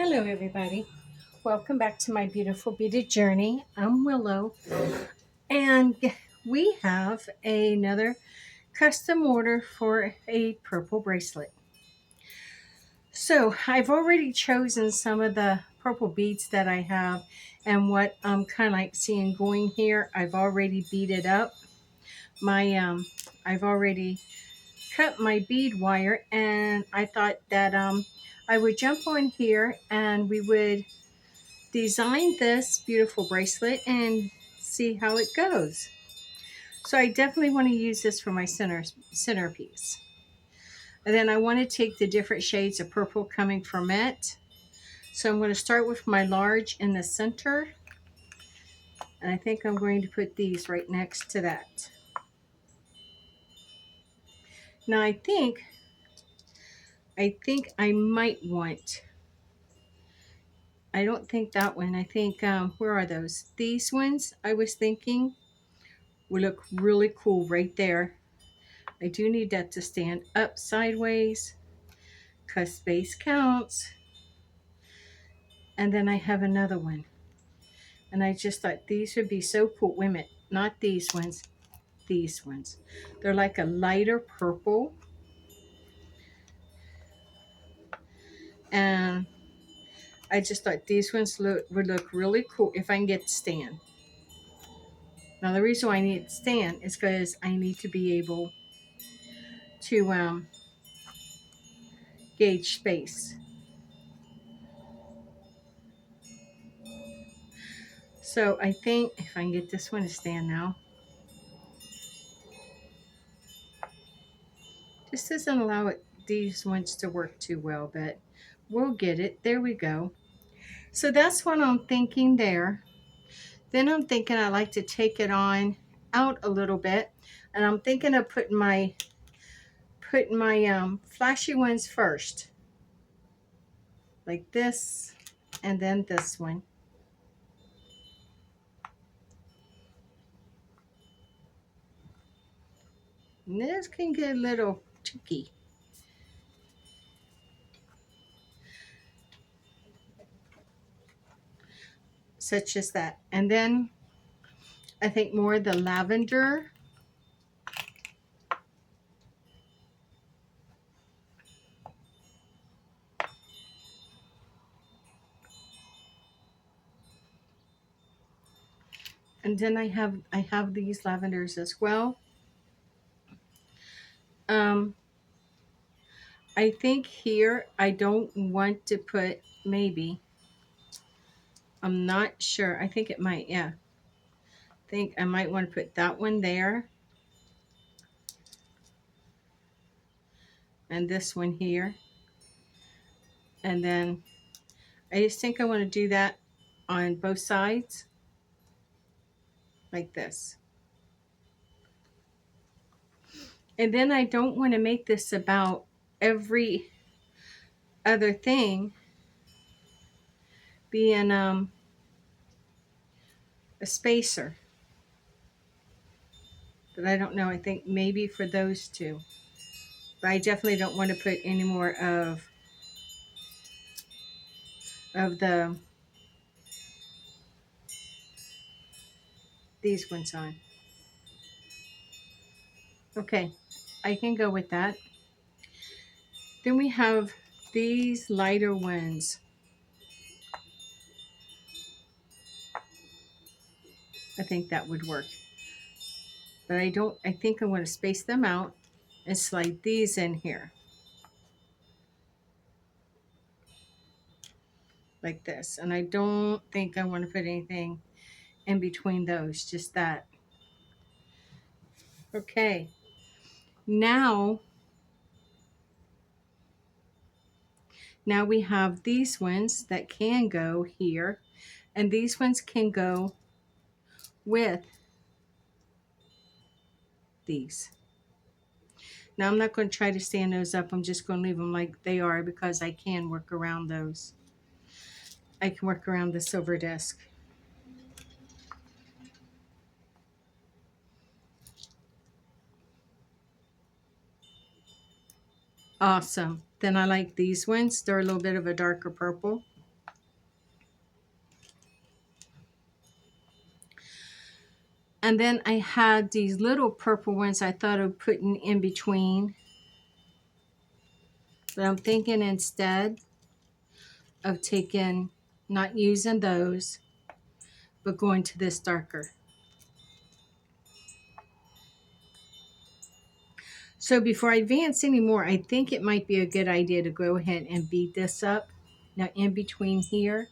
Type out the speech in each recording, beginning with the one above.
Hello, everybody. Welcome back to my beautiful beaded journey. I'm Willow, and we have another custom order for a purple bracelet. So, I've already chosen some of the purple beads that I have, and what I'm kind of like seeing going here. I've already beaded up my I've already cut my bead wire, and I thought that I would jump on here and we would design this beautiful bracelet and see how it goes. So I definitely want to use this for my centerpiece. And then I want to take the different shades of purple coming from it. So I'm going to start with my large in the center. And I think I'm going to put these right next to that. Now I think I might want, I don't think that one. I think, where are those? These ones I was thinking would look really cool right there. I do need that to stand up sideways because space counts. And then I have another one. And I just thought these would be so cool. Wait a minute, not these ones, these ones. They're like a lighter purple. And I just thought these ones would look really cool if I can get to stand. Now the reason why I need to stand is because I need to be able to gauge space. So I think if I can get this one to stand now, this doesn't allow these ones to work too well, but we'll get it. There we go. So that's what I'm thinking there. Then I'm thinking I like to take it on out a little bit, and I'm thinking of putting my flashy ones first, like this, and then this one. And this can get a little tricky, such as that. And then I think more the lavender. And then I have these lavenders as well. Um, I think here I don't want to put, maybe, I'm not sure. I think it might, yeah. I think I might want to put that one there and this one here. And then I just think I want to do that on both sides like this. And then I don't want to make this about every other thing being a spacer. But I don't know. I think maybe for those two. But I definitely don't want to put any more of these ones on. Okay, I can go with that. Then we have these lighter ones. I think that would work. But I think I want to space them out and slide these in here. Like this. And I don't think I want to put anything in between those, just that. Okay. Now we have these ones that can go here, and these ones can go with these. Now I'm not going to try to stand those up. I'm just going to leave them like they are because I can work around those. I can work around the silver disc. Awesome. Then I like these ones. They're a little bit of a darker purple. And then I had these little purple ones I thought of putting in between. But I'm thinking instead of taking, not using those, but going to this darker. So before I advance anymore, I think it might be a good idea to go ahead and bead this up. Now in between here,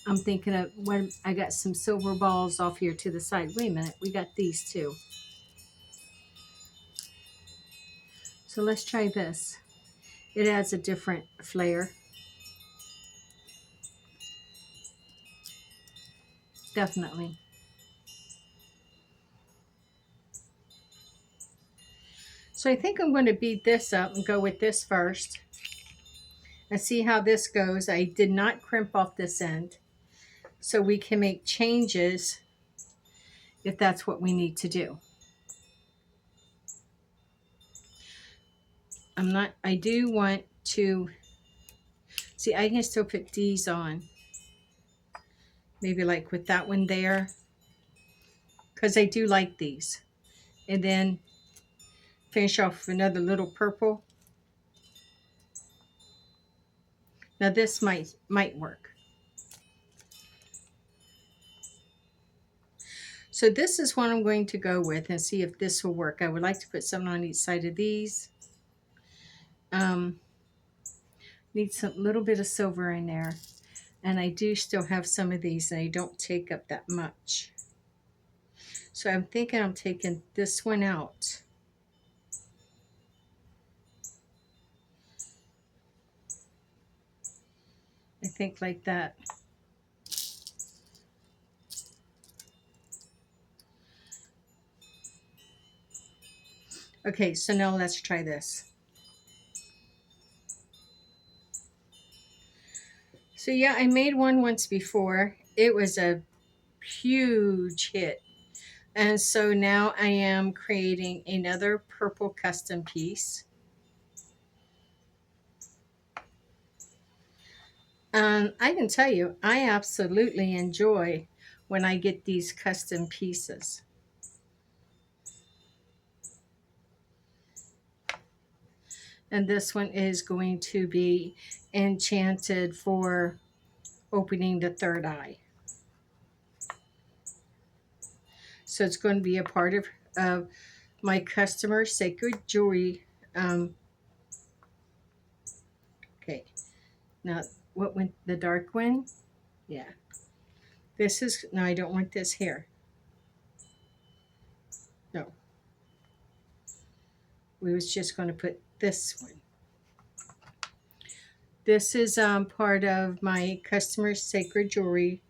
I'm thinking of when I got some silver balls off here to the side. Wait a minute, we got these too. So let's try this. It adds a different flair. Definitely. So I think I'm going to bead this up and go with this first and see how this goes. I did not crimp off this end, so we can make changes if that's what we need to do. I do want to, see, I can still put these on. Maybe like with that one there, because I do like these. And then finish off with another little purple. Now this might work. So this is what I'm going to go with and see if this will work. I would like to put something on each side of these. Need some little bit of silver in there. And I do still have some of these and they don't take up that much. So I'm thinking I'm taking this one out. I think like that. Okay, so now let's try this. So yeah, I made one once before. It was a huge hit. And so now I am creating another purple custom piece. And I can tell you, I absolutely enjoy when I get these custom pieces. And this one is going to be enchanted for opening the third eye. So it's going to be a part of my customer sacred jewelry. Okay, now what went the dark one? Yeah, this is, no, I don't want this here. No, we was just going to put this one. This is part of my customer sacred jewelry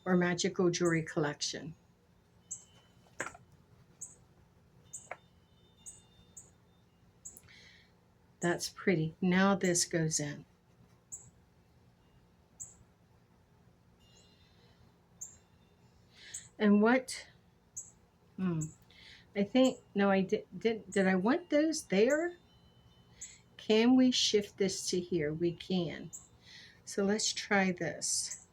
or magical jewelry collection. That's pretty. Now this goes in. And what? I think, no, I did I want those there? Can we shift this to here? We can. So let's try this.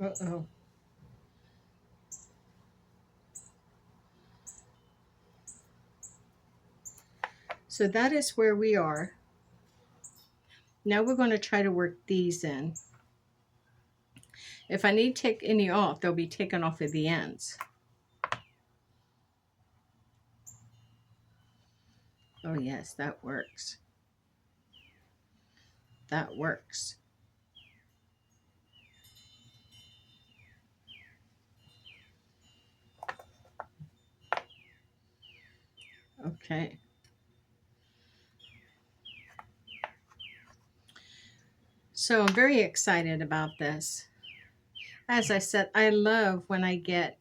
Uh-oh. So that is where we are. Now we're going to try to work these in. If I need to take any off, they'll be taken off at the ends. Oh yes, that works. That works. Okay. So I'm very excited about this. As I said, I love when I get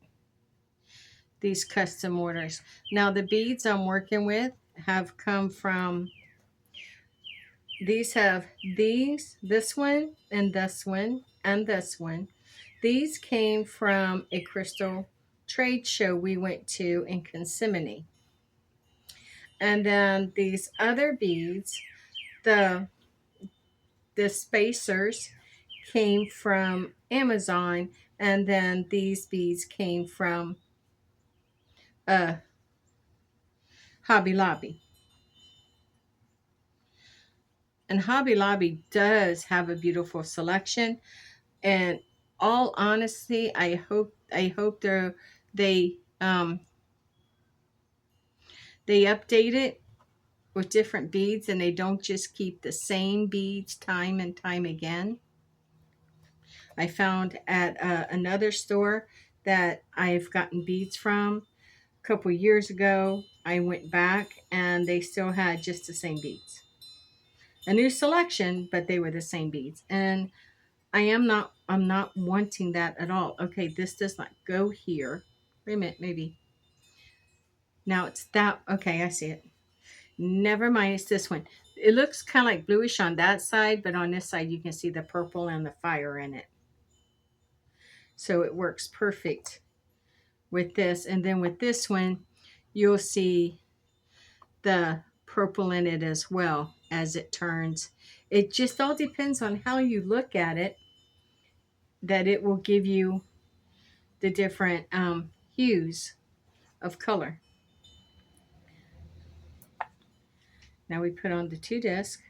these custom orders. Now the beads I'm working with have come from, these have this one, and this one, and this one. These came from a crystal trade show we went to in Kissimmee. And then these other beads, the spacers, came from Amazon, and then these beads came from uh, Hobby Lobby. And Hobby Lobby does have a beautiful selection. And all honesty, I hope they they update it with different beads, and they don't just keep the same beads time and time again. I found at another store that I've gotten beads from a couple years ago. I went back and they still had just the same beads. A new selection, but they were the same beads. And I'm not wanting that at all. Okay, this does not go here. Wait a minute, maybe. Now it's that. Okay, I see it. Never mind, it's this one. It looks kind of like bluish on that side, but on this side you can see the purple and the fire in it. So it works perfect with this. And then with this one, you'll see the purple in it as well as it turns. It just all depends on how you look at it, that it will give you the different hues of color. Now we put on the 2 disc.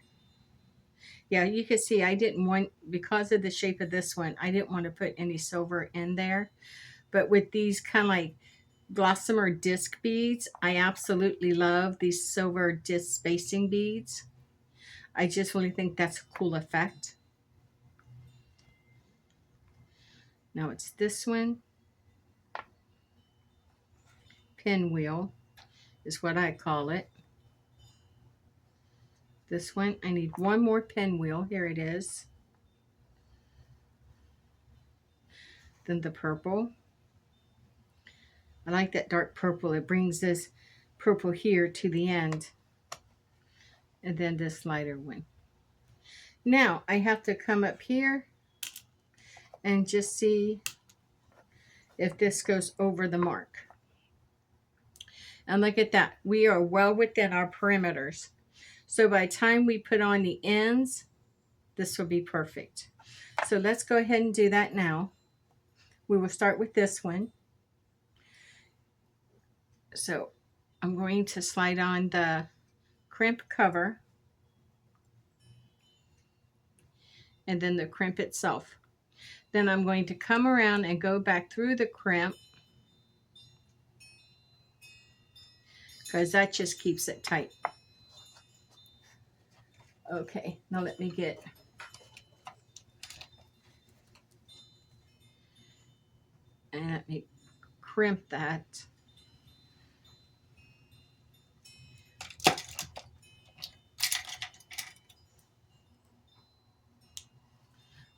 Yeah, you can see I didn't want, because of the shape of this one, I didn't want to put any silver in there. But with these kind of like gossamer disc beads, I absolutely love these silver disc spacing beads. I just really think that's a cool effect. Now it's this one. Pinwheel is what I call it. This one, I need one more pinwheel. Here it is. Then the purple. I like that dark purple. It brings this purple here to the end. And then this lighter one. Now I have to come up here and just see if this goes over the mark. And look at that. We are well within our perimeters. So by the time we put on the ends, this will be perfect. So let's go ahead and do that now. We will start with this one. So I'm going to slide on the crimp cover and then the crimp itself. Then I'm going to come around and go back through the crimp, because that just keeps it tight. Okay, now let me get and let me crimp that.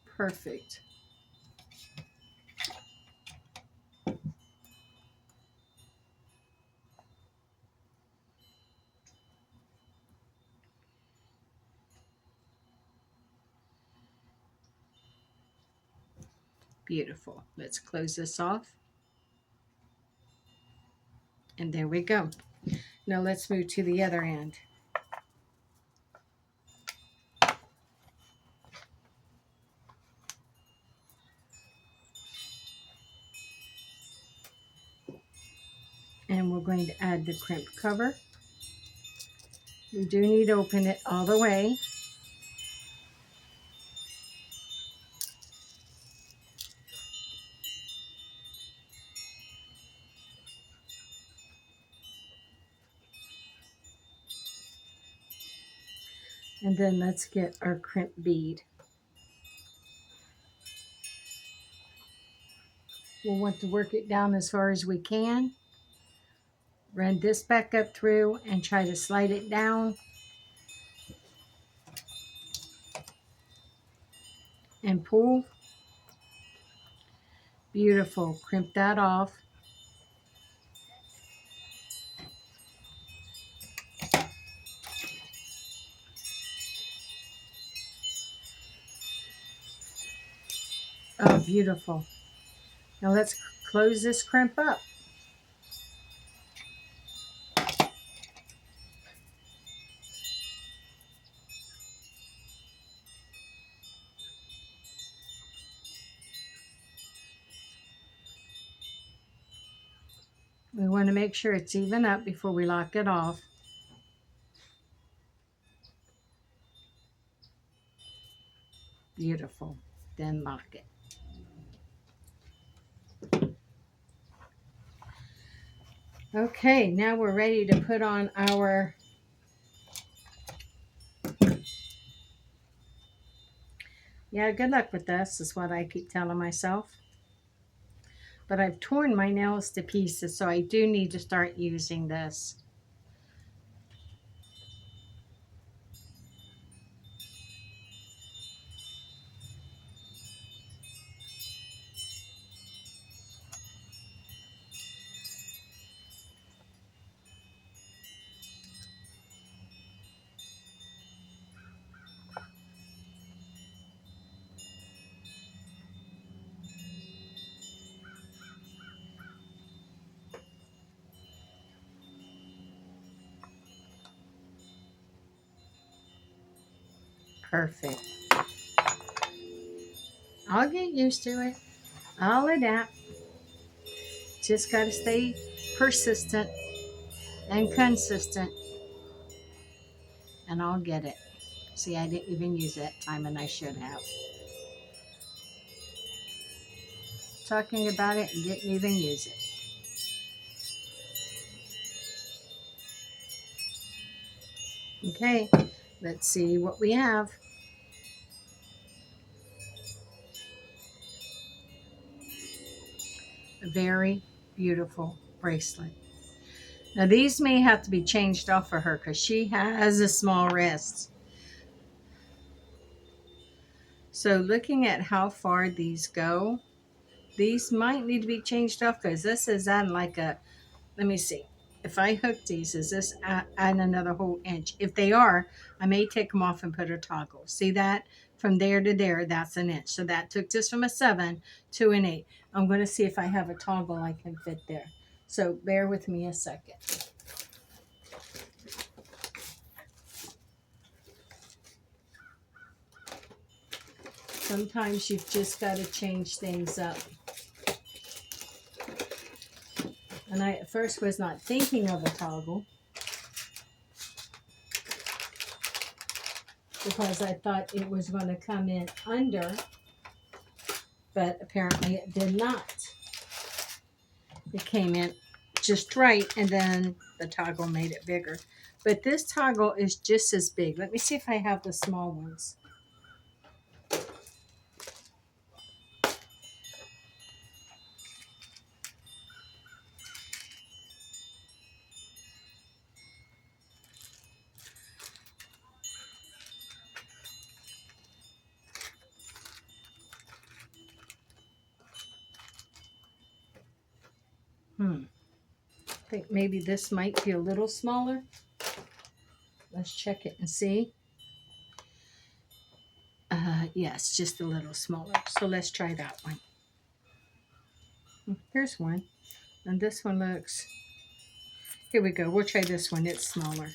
Perfect. Beautiful. Let's close this off. And there we go. Now let's move to the other end. And we're going to add the crimp cover. We do need to open it all the way. And then let's get our crimp bead. We'll want to work it down as far as we can. Run this back up through and try to slide it down. And pull. Beautiful. Crimp that off. Oh, beautiful. Now let's close this crimp up. We want to make sure it's even up before we lock it off. Beautiful. Then lock it. Okay, now we're ready to put on our good luck with this is what I keep telling myself. But I've torn my nails to pieces, so I do need to start using this. Perfect. I'll get used to it. I'll adapt. Just got to stay persistent and consistent, and I'll get it. See, I didn't even use that time, and I should have. Talking about it and didn't even use it. Okay, let's see what we have. A very beautiful bracelet. Now these may have to be changed off for her because she has a small wrist. So looking at how far these go, these might need to be changed off because this is on like a, let me see. If I hook these, is this at another whole inch? If they are, I may take them off and put a toggle. See that? From there to there, that's an inch. So that took this from a 7 to an 8. I'm going to see if I have a toggle I can fit there. So bear with me a second. Sometimes you've just got to change things up. And I at first was not thinking of a toggle because I thought it was going to come in under, but apparently it did not. It came in just right, and then the toggle made it bigger. But this toggle is just as big. Let me see if I have the small ones. I think maybe this might be a little smaller. Let's check it and see. Yes, just a little smaller. So let's try that one. Here's one. And this one looks... Here we go. We'll try this one. It's smaller.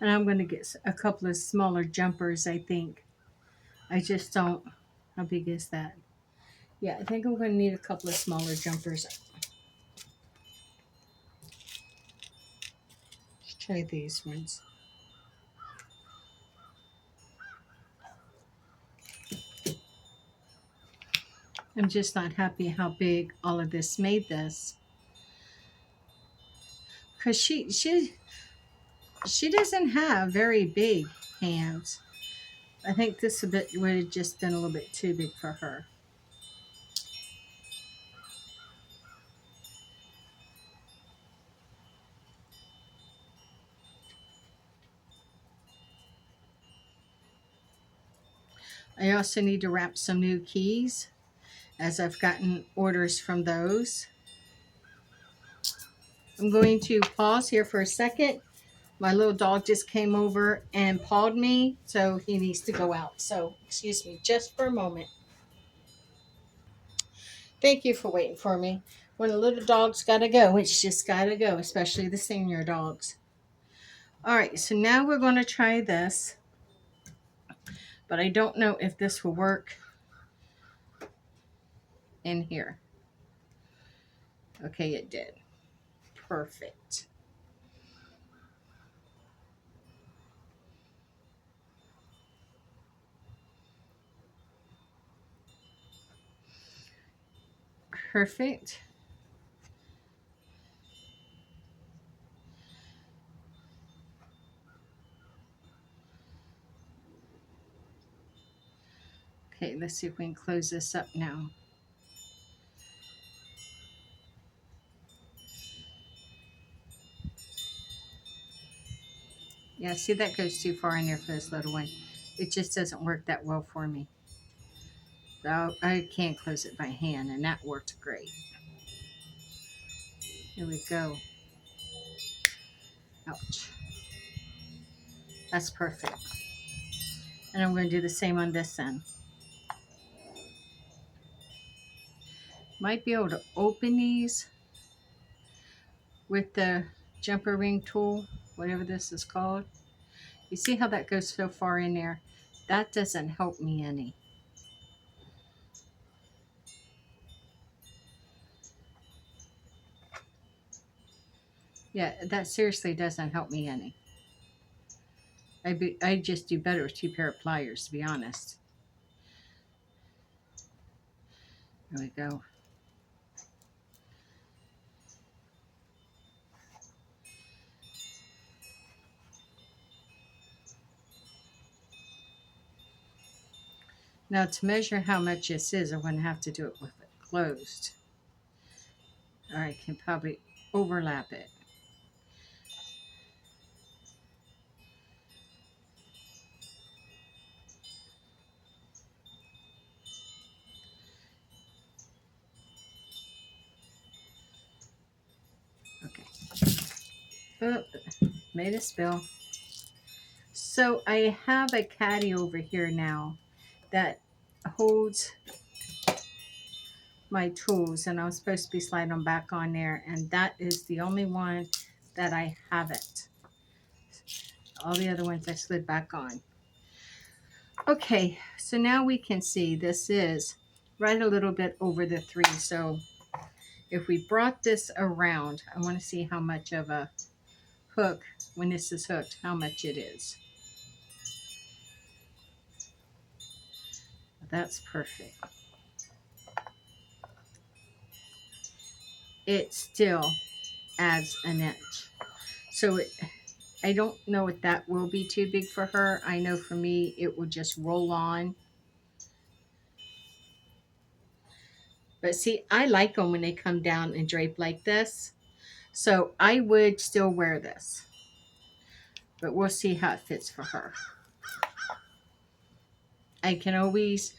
And I'm going to get a couple of smaller jumpers, I think. I just don't... How big is that? Yeah, I think I'm going to need a couple of smaller jumpers. Let's try these ones. I'm just not happy how big all of this made this. Because she doesn't have very big hands. I think this would have just been a little bit too big for her. I also need to wrap some new keys as I've gotten orders from those. I'm going to pause here for a second. My little dog just came over and pawed me, so he needs to go out. So, excuse me just for a moment. Thank you for waiting for me. When a little dog's got to go, it's just got to go, especially the senior dogs. All right, so now we're going to try this, but I don't know if this will work in here. Okay, it did. Perfect. Perfect. Okay, let's see if we can close this up now. Yeah, see, that goes too far in there for this little one. It just doesn't work that well for me. So I can't close it by hand, and that worked great. Here we go. Ouch. That's perfect. And I'm going to do the same on this end. Might be able to open these with the jumper ring tool, whatever this is called. You see how that goes so far in there? That doesn't help me any. Yeah, that seriously doesn't help me any. I just do better with 2 pair of pliers, to be honest. There we go. Now, to measure how much this is, I'm going to have to do it with it closed. Or I can probably overlap it. Okay. Oh, made a spill. So I have a caddy over here now that holds my tools, and I'm supposed to be sliding them back on there, and that is the only one that I haven't. All the other ones I slid back on. Okay, so now we can see this is right a little bit over the 3. So if we brought this around, I want to see how much of a hook, when this is hooked, how much it is. That's perfect. It still adds an inch. So I don't know if that will be too big for her. I know for me, it will just roll on. But see, I like them when they come down and drape like this. So I would still wear this. But we'll see how it fits for her. I can always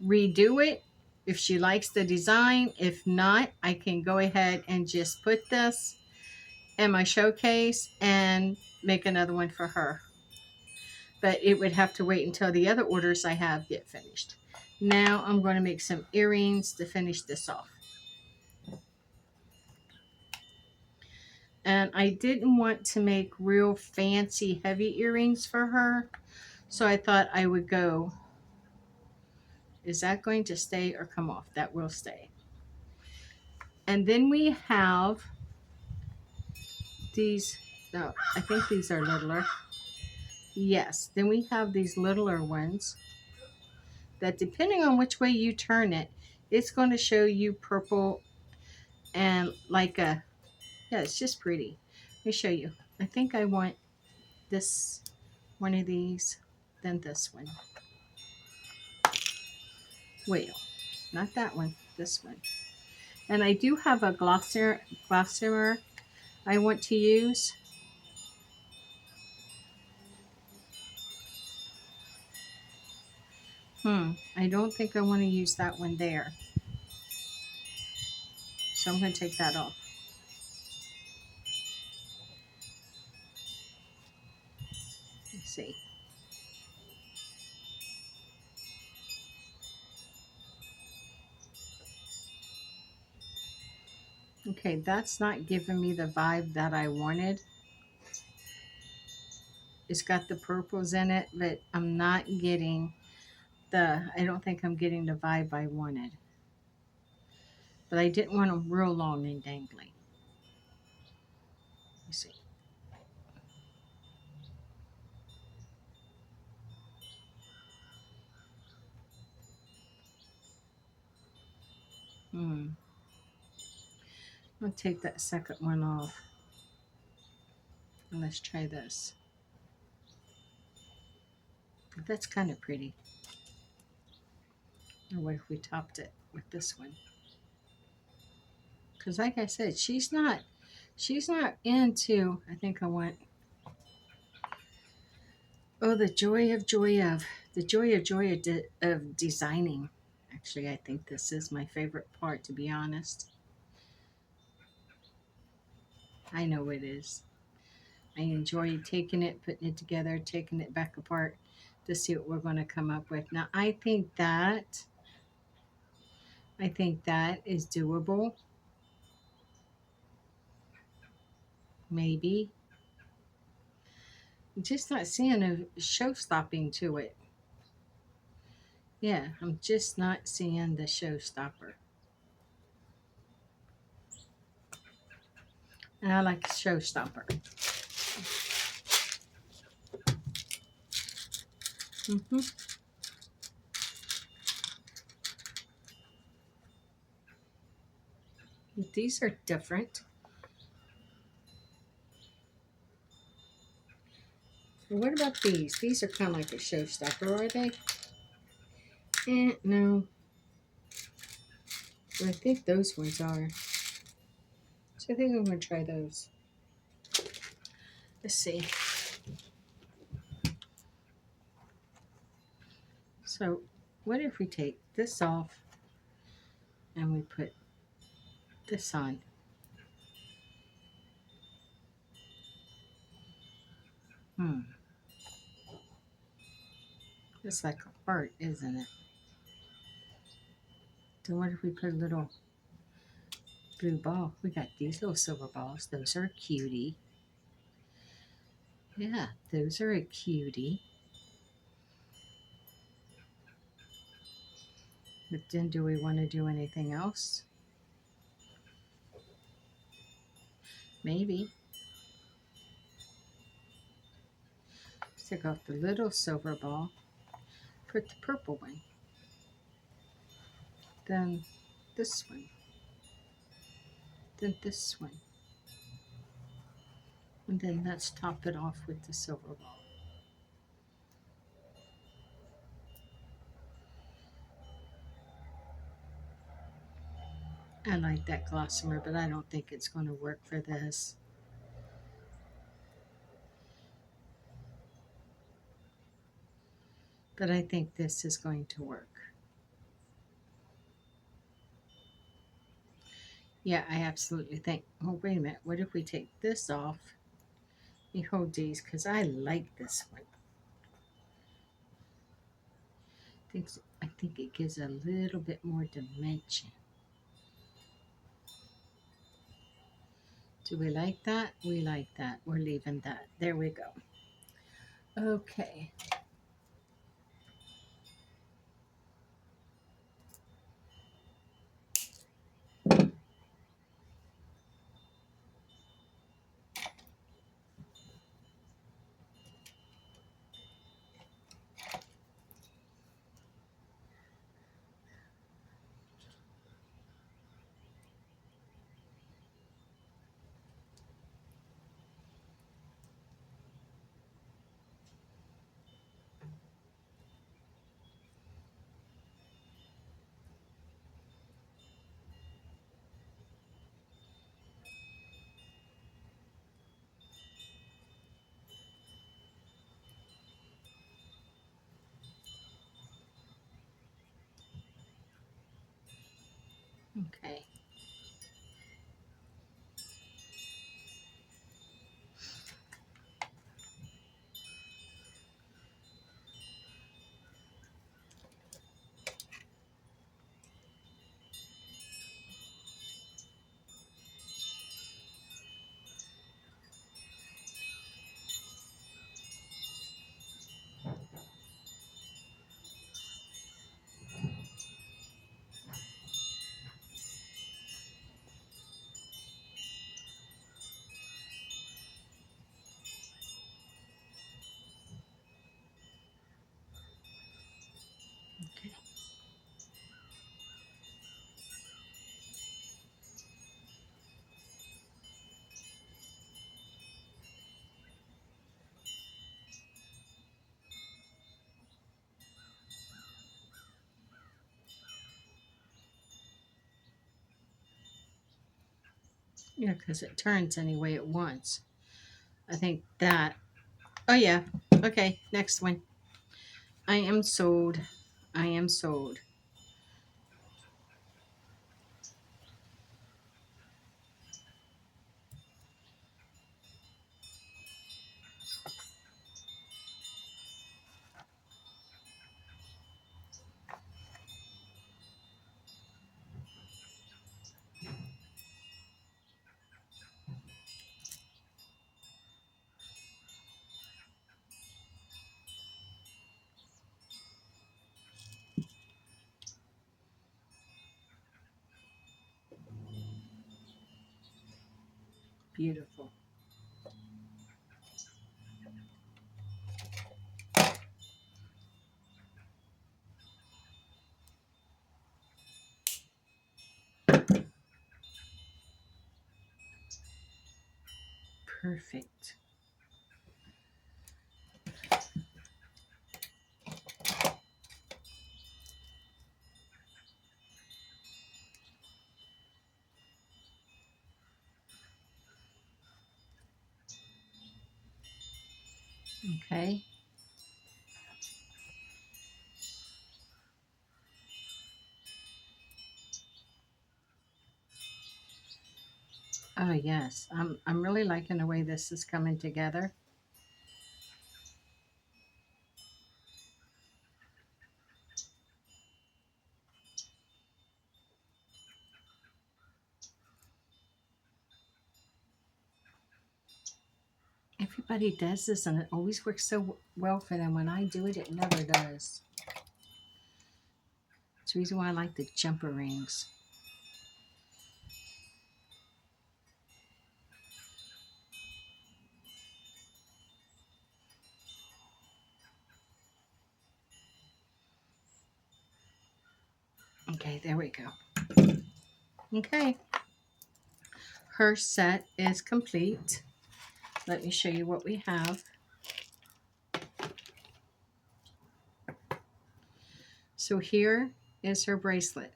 redo it if she likes the design. If not, I can go ahead and just put this in my showcase and make another one for her. But it would have to wait until the other orders I have get finished. Now I'm going to make some earrings to finish this off. And I didn't want to make real fancy heavy earrings for her, so I thought I would go. Is that going to stay or come off? That will stay. And then we have these. No, I think these are littler. Yes, then we have these littler ones that, depending on which way you turn it, it's going to show you purple and like a, yeah, it's just pretty. Let me show you. I think I want this, one of these, then this one. Wait, not that one, this one. And I do have a glossamer I want to use. I don't think I want to use that one there. So I'm going to take that off. see. Okay, that's not giving me the vibe that I wanted. It's got the purples in it, but I'm not getting I don't think I'm getting the vibe I wanted. But I didn't want them real long and dangly. You see. I'll take that second one off. And let's try this. That's kind of pretty. Or what if we topped it with this one? Because like I said, she's not into, I think I want, oh, the joy of of designing. Actually, I think this is my favorite part, to be honest. I know it is. I enjoy taking it, putting it together, taking it back apart to see what we're going to come up with. Now, I think that is doable. Maybe. I'm just not seeing a show stopping to it. Yeah, I'm just not seeing the showstopper. And I like showstopper. hmm These are different. What about these? These are kind of like a showstopper, are they? No. But I think those ones are. So I think I'm going to try those. Let's see. So what if we take this off and we put this on? It's like a heart, isn't it? So what if we put a little blue ball? We got these little silver balls. Those are a cutie. Yeah, those are a cutie. But then do we want to do anything else? Maybe. Take off the little silver ball. Put the purple one. Then this one. Then this one. And then let's top it off with the silver ball. I like that gossamer, but I don't think it's going to work for this. But I think this is going to work. Yeah, I absolutely think. Oh, wait a minute. What if we take this off? Let me hold these because I like this one. I think it gives a little bit more dimension. Do we like that? We like that. We're leaving that. There we go. Okay. Okay. Yeah, because it turns any way it wants. I think that. Oh, yeah. Okay, next one. I am sold. I am sold. Beautiful. Perfect. Okay. Oh, yes. I'm really liking the way this is coming together. Everybody does this, and it always works so well for them. When I do it, it never does. It's the reason why I like the jumper rings. Okay, there we go. Okay, her set is complete. Let me show you what we have. So here is her bracelet.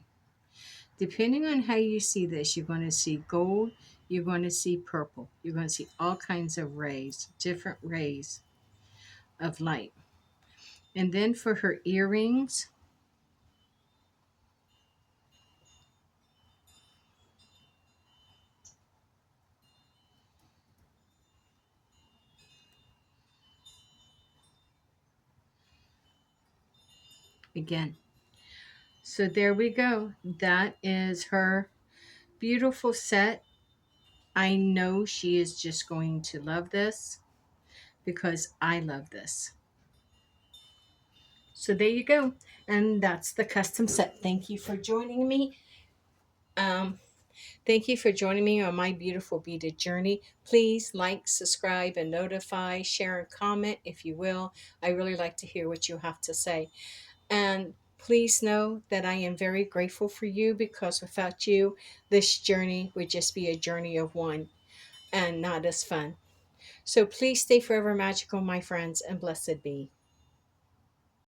Depending on how you see this, you're going to see gold, you're going to see purple, you're going to see all kinds of rays, different rays of light. And then for her earrings, again. So there we go. That is her beautiful set. I know she is just going to love this because I love this. So there you go. And that's the custom set. Thank you for joining me. Um, Thank you for joining me on my beautiful beaded journey. Please like, subscribe, and notify, share, and comment if you will. I really like to hear what you have to say. And please know that I am very grateful for you because without you, this journey would just be a journey of one and not as fun. So please stay forever magical, my friends, and blessed be.